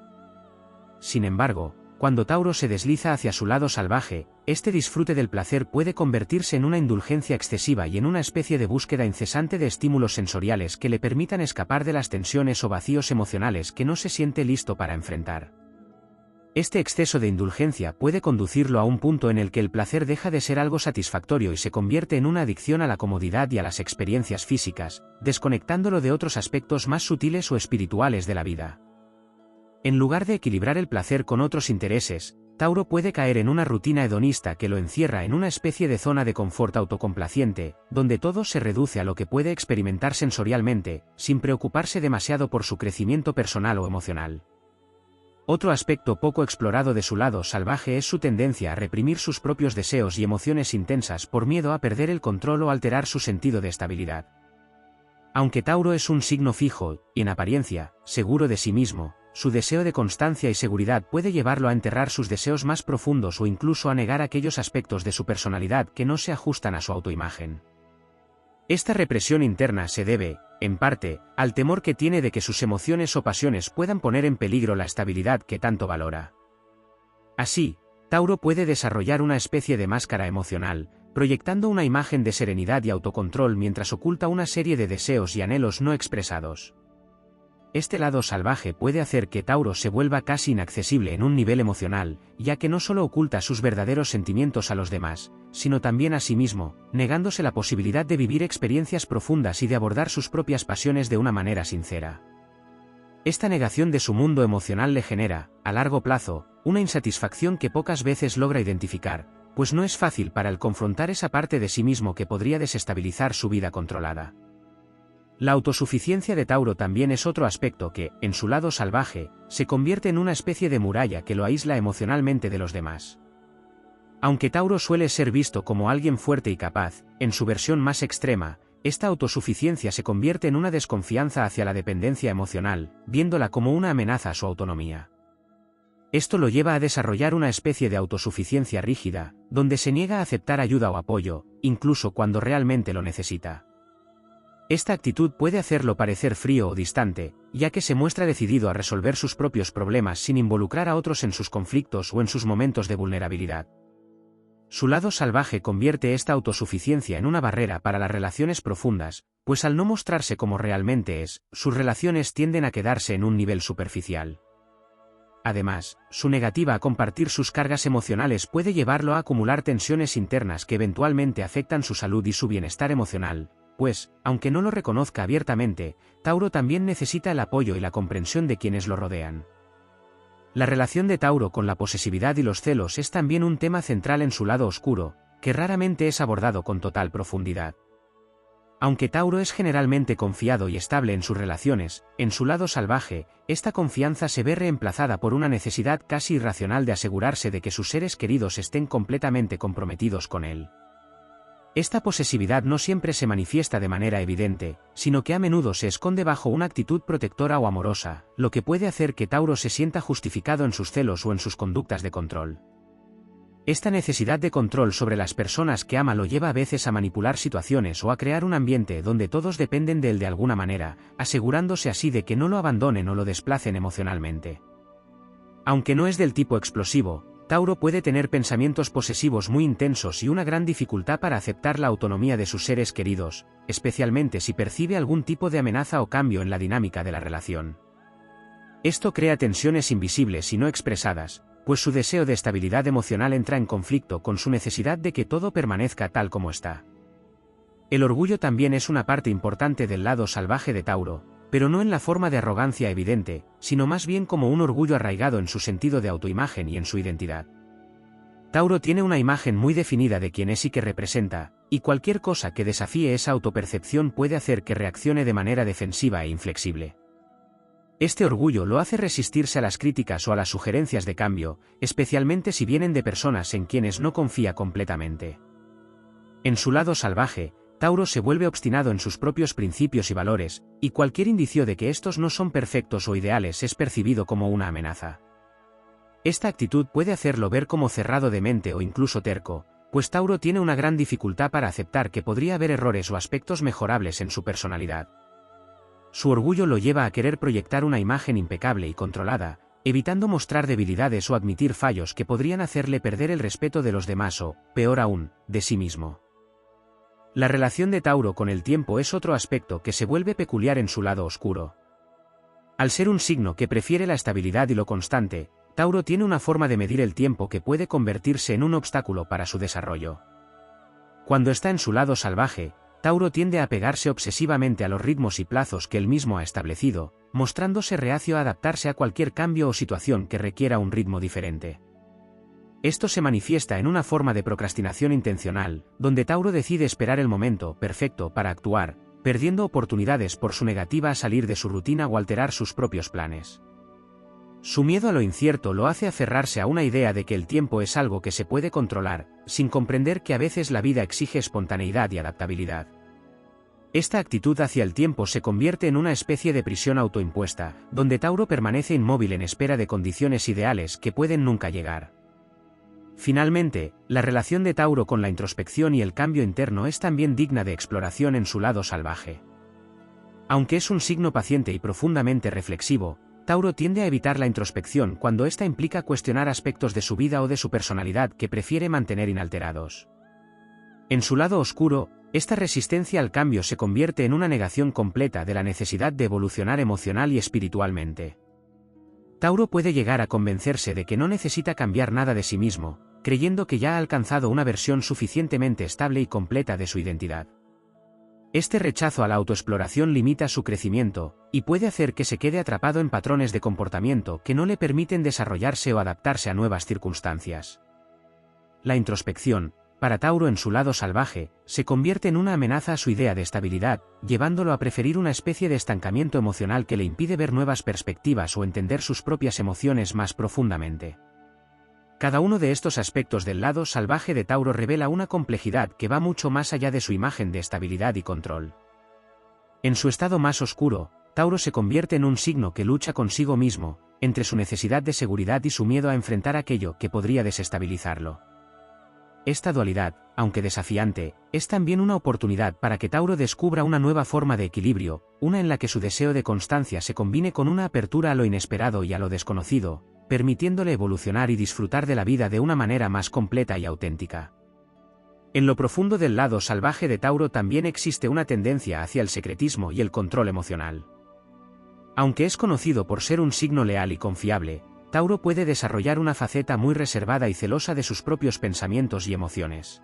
Sin embargo, cuando Tauro se desliza hacia su lado salvaje, este disfrute del placer puede convertirse en una indulgencia excesiva y en una especie de búsqueda incesante de estímulos sensoriales que le permitan escapar de las tensiones o vacíos emocionales que no se siente listo para enfrentar. Este exceso de indulgencia puede conducirlo a un punto en el que el placer deja de ser algo satisfactorio y se convierte en una adicción a la comodidad y a las experiencias físicas, desconectándolo de otros aspectos más sutiles o espirituales de la vida. En lugar de equilibrar el placer con otros intereses, Tauro puede caer en una rutina hedonista que lo encierra en una especie de zona de confort autocomplaciente, donde todo se reduce a lo que puede experimentar sensorialmente, sin preocuparse demasiado por su crecimiento personal o emocional. Otro aspecto poco explorado de su lado salvaje es su tendencia a reprimir sus propios deseos y emociones intensas por miedo a perder el control o alterar su sentido de estabilidad. Aunque Tauro es un signo fijo, y en apariencia, seguro de sí mismo, su deseo de constancia y seguridad puede llevarlo a enterrar sus deseos más profundos o incluso a negar aquellos aspectos de su personalidad que no se ajustan a su autoimagen. Esta represión interna se debe, en parte, al temor que tiene de que sus emociones o pasiones puedan poner en peligro la estabilidad que tanto valora. Así, Tauro puede desarrollar una especie de máscara emocional, proyectando una imagen de serenidad y autocontrol mientras oculta una serie de deseos y anhelos no expresados. Este lado salvaje puede hacer que Tauro se vuelva casi inaccesible en un nivel emocional, ya que no solo oculta sus verdaderos sentimientos a los demás, sino también a sí mismo, negándose la posibilidad de vivir experiencias profundas y de abordar sus propias pasiones de una manera sincera. Esta negación de su mundo emocional le genera, a largo plazo, una insatisfacción que pocas veces logra identificar, pues no es fácil para él confrontar esa parte de sí mismo que podría desestabilizar su vida controlada. La autosuficiencia de Tauro también es otro aspecto que, en su lado salvaje, se convierte en una especie de muralla que lo aísla emocionalmente de los demás. Aunque Tauro suele ser visto como alguien fuerte y capaz, en su versión más extrema, esta autosuficiencia se convierte en una desconfianza hacia la dependencia emocional, viéndola como una amenaza a su autonomía. Esto lo lleva a desarrollar una especie de autosuficiencia rígida, donde se niega a aceptar ayuda o apoyo, incluso cuando realmente lo necesita. Esta actitud puede hacerlo parecer frío o distante, ya que se muestra decidido a resolver sus propios problemas sin involucrar a otros en sus conflictos o en sus momentos de vulnerabilidad. Su lado salvaje convierte esta autosuficiencia en una barrera para las relaciones profundas, pues al no mostrarse como realmente es, sus relaciones tienden a quedarse en un nivel superficial. Además, su negativa a compartir sus cargas emocionales puede llevarlo a acumular tensiones internas que eventualmente afectan su salud y su bienestar emocional, pues, aunque no lo reconozca abiertamente, Tauro también necesita el apoyo y la comprensión de quienes lo rodean. La relación de Tauro con la posesividad y los celos es también un tema central en su lado oscuro, que raramente es abordado con total profundidad. Aunque Tauro es generalmente confiado y estable en sus relaciones, en su lado salvaje, esta confianza se ve reemplazada por una necesidad casi irracional de asegurarse de que sus seres queridos estén completamente comprometidos con él. Esta posesividad no siempre se manifiesta de manera evidente, sino que a menudo se esconde bajo una actitud protectora o amorosa, lo que puede hacer que Tauro se sienta justificado en sus celos o en sus conductas de control. Esta necesidad de control sobre las personas que ama lo lleva a veces a manipular situaciones o a crear un ambiente donde todos dependen de él de alguna manera, asegurándose así de que no lo abandonen o lo desplacen emocionalmente. Aunque no es del tipo explosivo, Tauro puede tener pensamientos posesivos muy intensos y una gran dificultad para aceptar la autonomía de sus seres queridos, especialmente si percibe algún tipo de amenaza o cambio en la dinámica de la relación. Esto crea tensiones invisibles y no expresadas, pues su deseo de estabilidad emocional entra en conflicto con su necesidad de que todo permanezca tal como está. El orgullo también es una parte importante del lado salvaje de Tauro, pero no en la forma de arrogancia evidente, sino más bien como un orgullo arraigado en su sentido de autoimagen y en su identidad. Tauro tiene una imagen muy definida de quién es y que representa, y cualquier cosa que desafíe esa autopercepción puede hacer que reaccione de manera defensiva e inflexible. Este orgullo lo hace resistirse a las críticas o a las sugerencias de cambio, especialmente si vienen de personas en quienes no confía completamente. En su lado salvaje, Tauro se vuelve obstinado en sus propios principios y valores, y cualquier indicio de que estos no son perfectos o ideales es percibido como una amenaza. Esta actitud puede hacerlo ver como cerrado de mente o incluso terco, pues Tauro tiene una gran dificultad para aceptar que podría haber errores o aspectos mejorables en su personalidad. Su orgullo lo lleva a querer proyectar una imagen impecable y controlada, evitando mostrar debilidades o admitir fallos que podrían hacerle perder el respeto de los demás o, peor aún, de sí mismo. La relación de Tauro con el tiempo es otro aspecto que se vuelve peculiar en su lado oscuro. Al ser un signo que prefiere la estabilidad y lo constante, Tauro tiene una forma de medir el tiempo que puede convertirse en un obstáculo para su desarrollo. Cuando está en su lado salvaje, Tauro tiende a apegarse obsesivamente a los ritmos y plazos que él mismo ha establecido, mostrándose reacio a adaptarse a cualquier cambio o situación que requiera un ritmo diferente. Esto se manifiesta en una forma de procrastinación intencional, donde Tauro decide esperar el momento perfecto para actuar, perdiendo oportunidades por su negativa a salir de su rutina o alterar sus propios planes. Su miedo a lo incierto lo hace aferrarse a una idea de que el tiempo es algo que se puede controlar, sin comprender que a veces la vida exige espontaneidad y adaptabilidad. Esta actitud hacia el tiempo se convierte en una especie de prisión autoimpuesta, donde Tauro permanece inmóvil en espera de condiciones ideales que pueden nunca llegar. Finalmente, la relación de Tauro con la introspección y el cambio interno es también digna de exploración en su lado salvaje. Aunque es un signo paciente y profundamente reflexivo, Tauro tiende a evitar la introspección cuando ésta implica cuestionar aspectos de su vida o de su personalidad que prefiere mantener inalterados. En su lado oscuro, esta resistencia al cambio se convierte en una negación completa de la necesidad de evolucionar emocional y espiritualmente. Tauro puede llegar a convencerse de que no necesita cambiar nada de sí mismo, creyendo que ya ha alcanzado una versión suficientemente estable y completa de su identidad. Este rechazo a la autoexploración limita su crecimiento, y puede hacer que se quede atrapado en patrones de comportamiento que no le permiten desarrollarse o adaptarse a nuevas circunstancias. La introspección, para Tauro en su lado salvaje, se convierte en una amenaza a su idea de estabilidad, llevándolo a preferir una especie de estancamiento emocional que le impide ver nuevas perspectivas o entender sus propias emociones más profundamente. Cada uno de estos aspectos del lado salvaje de Tauro revela una complejidad que va mucho más allá de su imagen de estabilidad y control. En su estado más oscuro, Tauro se convierte en un signo que lucha consigo mismo, entre su necesidad de seguridad y su miedo a enfrentar aquello que podría desestabilizarlo. Esta dualidad, aunque desafiante, es también una oportunidad para que Tauro descubra una nueva forma de equilibrio, una en la que su deseo de constancia se combine con una apertura a lo inesperado y a lo desconocido, permitiéndole evolucionar y disfrutar de la vida de una manera más completa y auténtica. En lo profundo del lado salvaje de Tauro también existe una tendencia hacia el secretismo y el control emocional. Aunque es conocido por ser un signo leal y confiable, Tauro puede desarrollar una faceta muy reservada y celosa de sus propios pensamientos y emociones.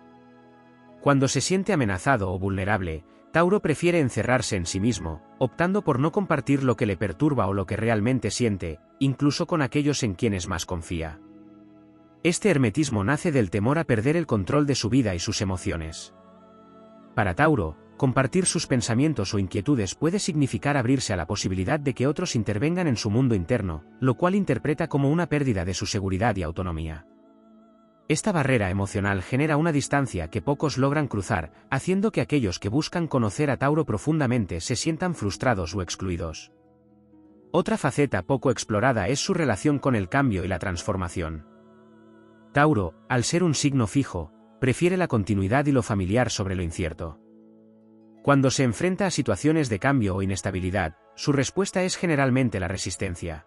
Cuando se siente amenazado o vulnerable, Tauro prefiere encerrarse en sí mismo, optando por no compartir lo que le perturba o lo que realmente siente, incluso con aquellos en quienes más confía. Este hermetismo nace del temor a perder el control de su vida y sus emociones. Para Tauro, compartir sus pensamientos o inquietudes puede significar abrirse a la posibilidad de que otros intervengan en su mundo interno, lo cual interpreta como una pérdida de su seguridad y autonomía. Esta barrera emocional genera una distancia que pocos logran cruzar, haciendo que aquellos que buscan conocer a Tauro profundamente se sientan frustrados o excluidos. Otra faceta poco explorada es su relación con el cambio y la transformación. Tauro, al ser un signo fijo, prefiere la continuidad y lo familiar sobre lo incierto. Cuando se enfrenta a situaciones de cambio o inestabilidad, su respuesta es generalmente la resistencia.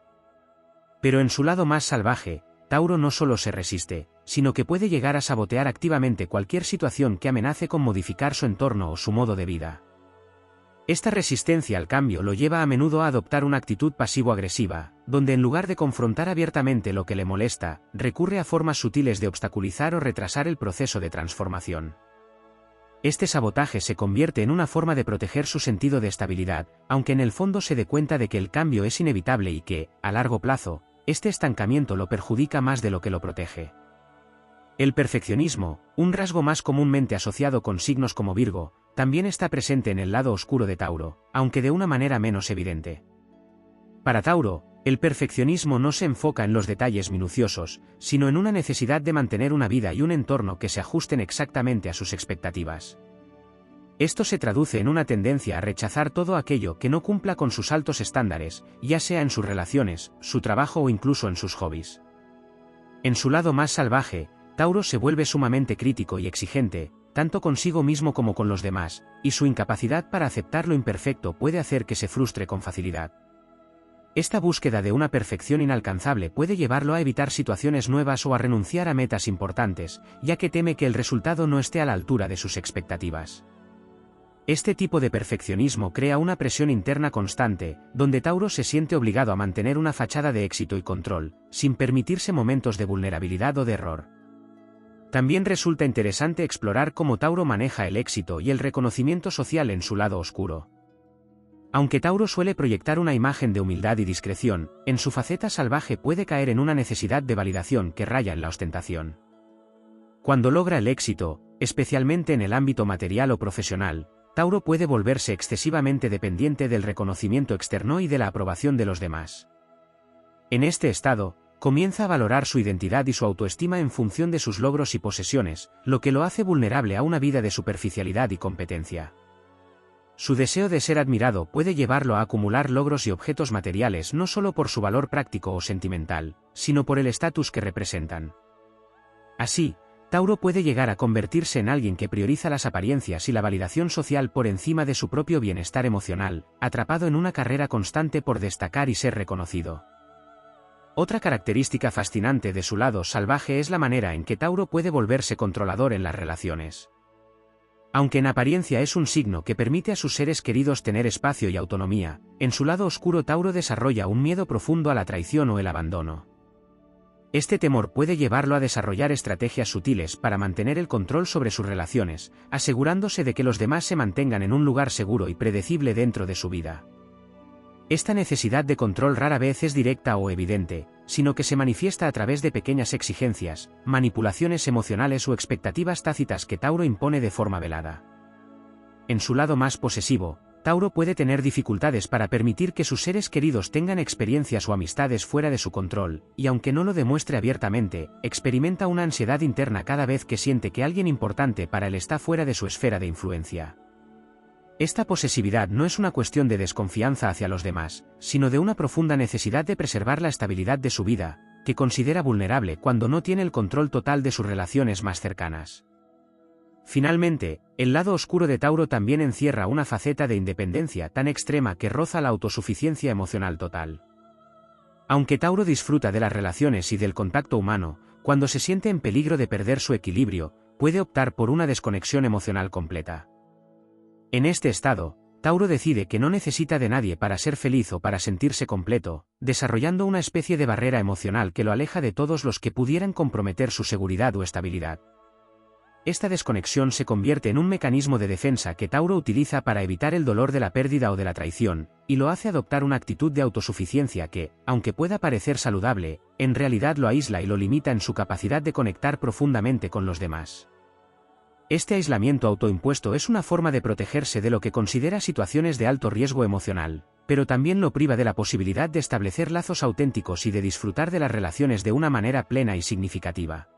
Pero en su lado más salvaje, Tauro no solo se resiste, sino que puede llegar a sabotear activamente cualquier situación que amenace con modificar su entorno o su modo de vida. Esta resistencia al cambio lo lleva a menudo a adoptar una actitud pasivo-agresiva, donde en lugar de confrontar abiertamente lo que le molesta, recurre a formas sutiles de obstaculizar o retrasar el proceso de transformación. Este sabotaje se convierte en una forma de proteger su sentido de estabilidad, aunque en el fondo se dé cuenta de que el cambio es inevitable y que, a largo plazo, este estancamiento lo perjudica más de lo que lo protege. El perfeccionismo, un rasgo más comúnmente asociado con signos como Virgo, también está presente en el lado oscuro de Tauro, aunque de una manera menos evidente. Para Tauro, el perfeccionismo no se enfoca en los detalles minuciosos, sino en una necesidad de mantener una vida y un entorno que se ajusten exactamente a sus expectativas. Esto se traduce en una tendencia a rechazar todo aquello que no cumpla con sus altos estándares, ya sea en sus relaciones, su trabajo o incluso en sus hobbies. En su lado más salvaje, Tauro se vuelve sumamente crítico y exigente, tanto consigo mismo como con los demás, y su incapacidad para aceptar lo imperfecto puede hacer que se frustre con facilidad. Esta búsqueda de una perfección inalcanzable puede llevarlo a evitar situaciones nuevas o a renunciar a metas importantes, ya que teme que el resultado no esté a la altura de sus expectativas. Este tipo de perfeccionismo crea una presión interna constante, donde Tauro se siente obligado a mantener una fachada de éxito y control, sin permitirse momentos de vulnerabilidad o de error. También resulta interesante explorar cómo Tauro maneja el éxito y el reconocimiento social en su lado oscuro. Aunque Tauro suele proyectar una imagen de humildad y discreción, en su faceta salvaje puede caer en una necesidad de validación que raya en la ostentación. Cuando logra el éxito, especialmente en el ámbito material o profesional, Tauro puede volverse excesivamente dependiente del reconocimiento externo y de la aprobación de los demás. En este estado, comienza a valorar su identidad y su autoestima en función de sus logros y posesiones, lo que lo hace vulnerable a una vida de superficialidad y competencia. Su deseo de ser admirado puede llevarlo a acumular logros y objetos materiales no solo por su valor práctico o sentimental, sino por el estatus que representan. Así, Tauro puede llegar a convertirse en alguien que prioriza las apariencias y la validación social por encima de su propio bienestar emocional, atrapado en una carrera constante por destacar y ser reconocido. Otra característica fascinante de su lado salvaje es la manera en que Tauro puede volverse controlador en las relaciones. Aunque en apariencia es un signo que permite a sus seres queridos tener espacio y autonomía, en su lado oscuro Tauro desarrolla un miedo profundo a la traición o el abandono. Este temor puede llevarlo a desarrollar estrategias sutiles para mantener el control sobre sus relaciones, asegurándose de que los demás se mantengan en un lugar seguro y predecible dentro de su vida. Esta necesidad de control rara vez es directa o evidente, sino que se manifiesta a través de pequeñas exigencias, manipulaciones emocionales o expectativas tácitas que Tauro impone de forma velada. En su lado más posesivo, Tauro puede tener dificultades para permitir que sus seres queridos tengan experiencias o amistades fuera de su control, y aunque no lo demuestre abiertamente, experimenta una ansiedad interna cada vez que siente que alguien importante para él está fuera de su esfera de influencia. Esta posesividad no es una cuestión de desconfianza hacia los demás, sino de una profunda necesidad de preservar la estabilidad de su vida, que considera vulnerable cuando no tiene el control total de sus relaciones más cercanas. Finalmente, el lado oscuro de Tauro también encierra una faceta de independencia tan extrema que roza la autosuficiencia emocional total. Aunque Tauro disfruta de las relaciones y del contacto humano, cuando se siente en peligro de perder su equilibrio, puede optar por una desconexión emocional completa. En este estado, Tauro decide que no necesita de nadie para ser feliz o para sentirse completo, desarrollando una especie de barrera emocional que lo aleja de todos los que pudieran comprometer su seguridad o estabilidad. Esta desconexión se convierte en un mecanismo de defensa que Tauro utiliza para evitar el dolor de la pérdida o de la traición, y lo hace adoptar una actitud de autosuficiencia que, aunque pueda parecer saludable, en realidad lo aísla y lo limita en su capacidad de conectar profundamente con los demás. Este aislamiento autoimpuesto es una forma de protegerse de lo que considera situaciones de alto riesgo emocional, pero también lo priva de la posibilidad de establecer lazos auténticos y de disfrutar de las relaciones de una manera plena y significativa.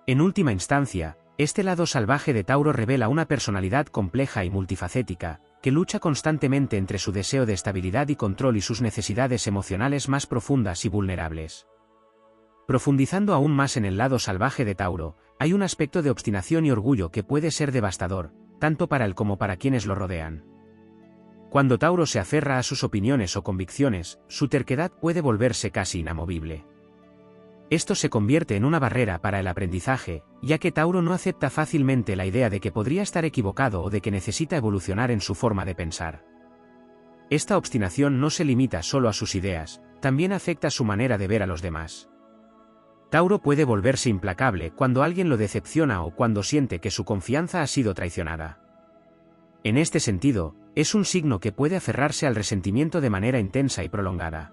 En última instancia, este lado salvaje de Tauro revela una personalidad compleja y multifacética, que lucha constantemente entre su deseo de estabilidad y control y sus necesidades emocionales más profundas y vulnerables. Profundizando aún más en el lado salvaje de Tauro, hay un aspecto de obstinación y orgullo que puede ser devastador, tanto para él como para quienes lo rodean. Cuando Tauro se aferra a sus opiniones o convicciones, su terquedad puede volverse casi inamovible. Esto se convierte en una barrera para el aprendizaje, ya que Tauro no acepta fácilmente la idea de que podría estar equivocado o de que necesita evolucionar en su forma de pensar. Esta obstinación no se limita solo a sus ideas, también afecta su manera de ver a los demás. Tauro puede volverse implacable cuando alguien lo decepciona o cuando siente que su confianza ha sido traicionada. En este sentido, es un signo que puede aferrarse al resentimiento de manera intensa y prolongada.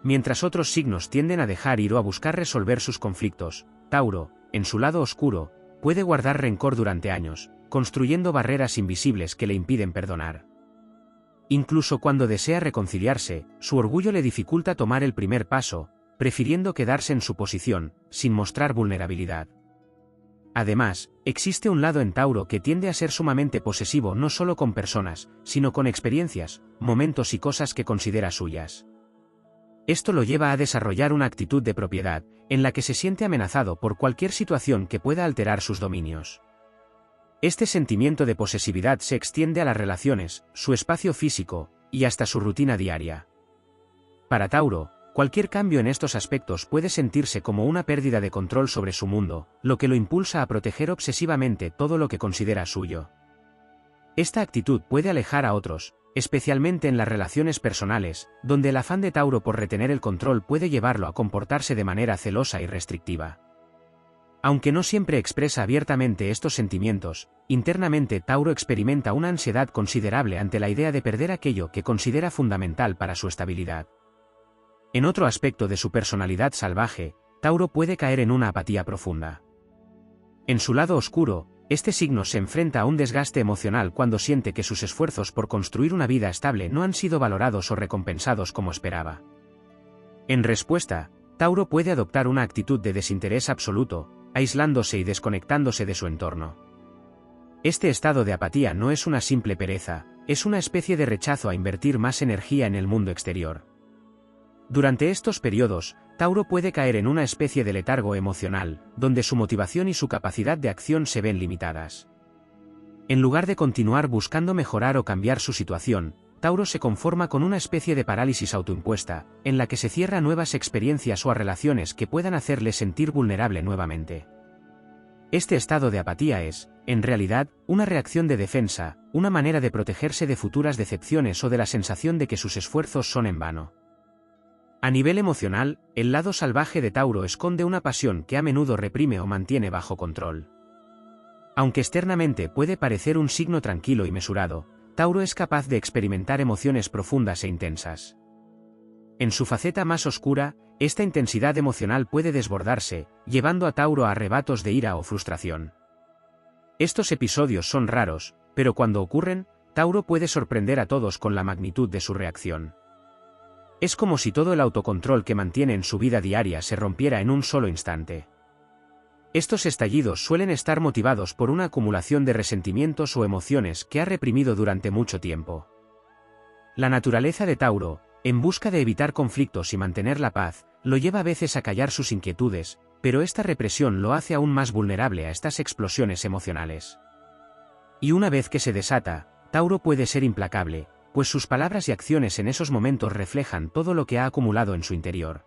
Mientras otros signos tienden a dejar ir o a buscar resolver sus conflictos, Tauro, en su lado oscuro, puede guardar rencor durante años, construyendo barreras invisibles que le impiden perdonar. Incluso cuando desea reconciliarse, su orgullo le dificulta tomar el primer paso, prefiriendo quedarse en su posición, sin mostrar vulnerabilidad. Además, existe un lado en Tauro que tiende a ser sumamente posesivo no solo con personas, sino con experiencias, momentos y cosas que considera suyas. Esto lo lleva a desarrollar una actitud de propiedad, en la que se siente amenazado por cualquier situación que pueda alterar sus dominios. Este sentimiento de posesividad se extiende a las relaciones, su espacio físico, y hasta su rutina diaria. Para Tauro, cualquier cambio en estos aspectos puede sentirse como una pérdida de control sobre su mundo, lo que lo impulsa a proteger obsesivamente todo lo que considera suyo. Esta actitud puede alejar a otros, especialmente en las relaciones personales, donde el afán de Tauro por retener el control puede llevarlo a comportarse de manera celosa y restrictiva. Aunque no siempre expresa abiertamente estos sentimientos, internamente Tauro experimenta una ansiedad considerable ante la idea de perder aquello que considera fundamental para su estabilidad. En otro aspecto de su personalidad salvaje, Tauro puede caer en una apatía profunda. En su lado oscuro, este signo se enfrenta a un desgaste emocional cuando siente que sus esfuerzos por construir una vida estable no han sido valorados o recompensados como esperaba. En respuesta, Tauro puede adoptar una actitud de desinterés absoluto, aislándose y desconectándose de su entorno. Este estado de apatía no es una simple pereza, es una especie de rechazo a invertir más energía en el mundo exterior. Durante estos periodos, Tauro puede caer en una especie de letargo emocional, donde su motivación y su capacidad de acción se ven limitadas. En lugar de continuar buscando mejorar o cambiar su situación, Tauro se conforma con una especie de parálisis autoimpuesta, en la que se cierra a nuevas experiencias o a relaciones que puedan hacerle sentir vulnerable nuevamente. Este estado de apatía es, en realidad, una reacción de defensa, una manera de protegerse de futuras decepciones o de la sensación de que sus esfuerzos son en vano. A nivel emocional, el lado salvaje de Tauro esconde una pasión que a menudo reprime o mantiene bajo control. Aunque externamente puede parecer un signo tranquilo y mesurado, Tauro es capaz de experimentar emociones profundas e intensas. En su faceta más oscura, esta intensidad emocional puede desbordarse, llevando a Tauro a arrebatos de ira o frustración. Estos episodios son raros, pero cuando ocurren, Tauro puede sorprender a todos con la magnitud de su reacción. Es como si todo el autocontrol que mantiene en su vida diaria se rompiera en un solo instante. Estos estallidos suelen estar motivados por una acumulación de resentimientos o emociones que ha reprimido durante mucho tiempo. La naturaleza de Tauro, en busca de evitar conflictos y mantener la paz, lo lleva a veces a callar sus inquietudes, pero esta represión lo hace aún más vulnerable a estas explosiones emocionales. Y una vez que se desata, Tauro puede ser implacable, pues sus palabras y acciones en esos momentos reflejan todo lo que ha acumulado en su interior.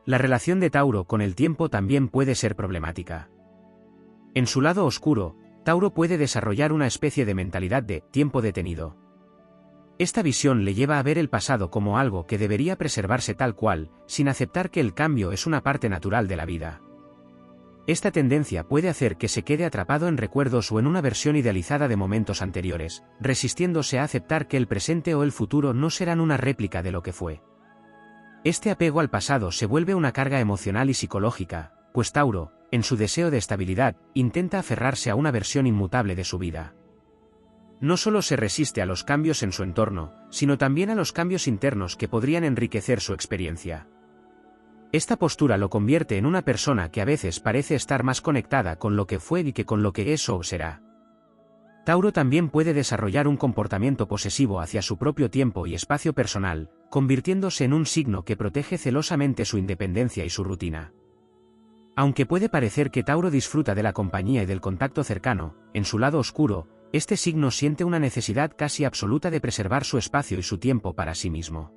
La relación de Tauro con el tiempo también puede ser problemática. En su lado oscuro, Tauro puede desarrollar una especie de mentalidad de tiempo detenido. Esta visión le lleva a ver el pasado como algo que debería preservarse tal cual, sin aceptar que el cambio es una parte natural de la vida. Esta tendencia puede hacer que se quede atrapado en recuerdos o en una versión idealizada de momentos anteriores, resistiéndose a aceptar que el presente o el futuro no serán una réplica de lo que fue. Este apego al pasado se vuelve una carga emocional y psicológica, pues Tauro, en su deseo de estabilidad, intenta aferrarse a una versión inmutable de su vida. No solo se resiste a los cambios en su entorno, sino también a los cambios internos que podrían enriquecer su experiencia. Esta postura lo convierte en una persona que a veces parece estar más conectada con lo que fue y que con lo que es o será. Tauro también puede desarrollar un comportamiento posesivo hacia su propio tiempo y espacio personal, convirtiéndose en un signo que protege celosamente su independencia y su rutina. Aunque puede parecer que Tauro disfruta de la compañía y del contacto cercano, en su lado oscuro, este signo siente una necesidad casi absoluta de preservar su espacio y su tiempo para sí mismo.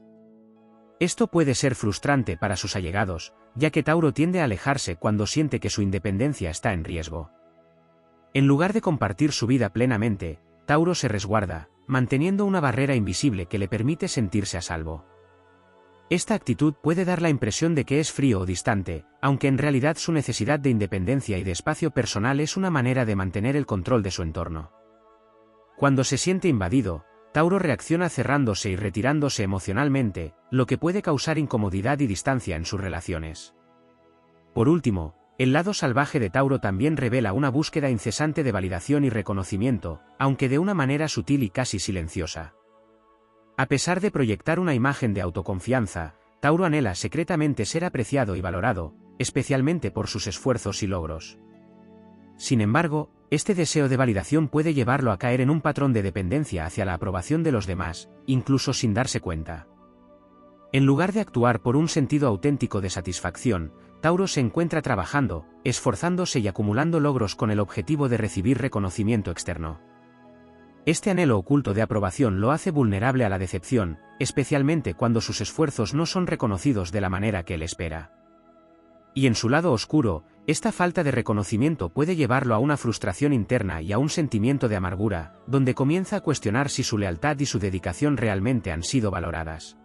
Esto puede ser frustrante para sus allegados, ya que Tauro tiende a alejarse cuando siente que su independencia está en riesgo. En lugar de compartir su vida plenamente, Tauro se resguarda, manteniendo una barrera invisible que le permite sentirse a salvo. Esta actitud puede dar la impresión de que es frío o distante, aunque en realidad su necesidad de independencia y de espacio personal es una manera de mantener el control de su entorno. Cuando se siente invadido, Tauro reacciona cerrándose y retirándose emocionalmente, lo que puede causar incomodidad y distancia en sus relaciones. Por último, el lado salvaje de Tauro también revela una búsqueda incesante de validación y reconocimiento, aunque de una manera sutil y casi silenciosa. A pesar de proyectar una imagen de autoconfianza, Tauro anhela secretamente ser apreciado y valorado, especialmente por sus esfuerzos y logros. Sin embargo, este deseo de validación puede llevarlo a caer en un patrón de dependencia hacia la aprobación de los demás, incluso sin darse cuenta. En lugar de actuar por un sentido auténtico de satisfacción, Tauro se encuentra trabajando, esforzándose y acumulando logros con el objetivo de recibir reconocimiento externo. Este anhelo oculto de aprobación lo hace vulnerable a la decepción, especialmente cuando sus esfuerzos no son reconocidos de la manera que él espera. Y en su lado oscuro, esta falta de reconocimiento puede llevarlo a una frustración interna y a un sentimiento de amargura, donde comienza a cuestionar si su lealtad y su dedicación realmente han sido valoradas.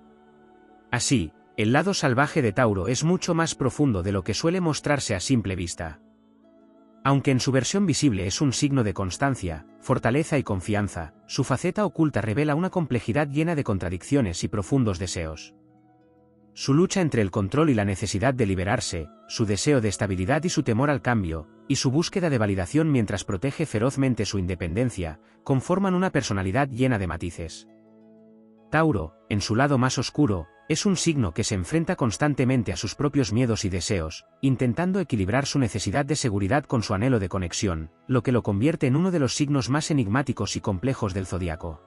Así, el lado salvaje de Tauro es mucho más profundo de lo que suele mostrarse a simple vista. Aunque en su versión visible es un signo de constancia, fortaleza y confianza, su faceta oculta revela una complejidad llena de contradicciones y profundos deseos. Su lucha entre el control y la necesidad de liberarse, su deseo de estabilidad y su temor al cambio, y su búsqueda de validación mientras protege ferozmente su independencia, conforman una personalidad llena de matices. Tauro, en su lado más oscuro, es un signo que se enfrenta constantemente a sus propios miedos y deseos, intentando equilibrar su necesidad de seguridad con su anhelo de conexión, lo que lo convierte en uno de los signos más enigmáticos y complejos del zodiaco.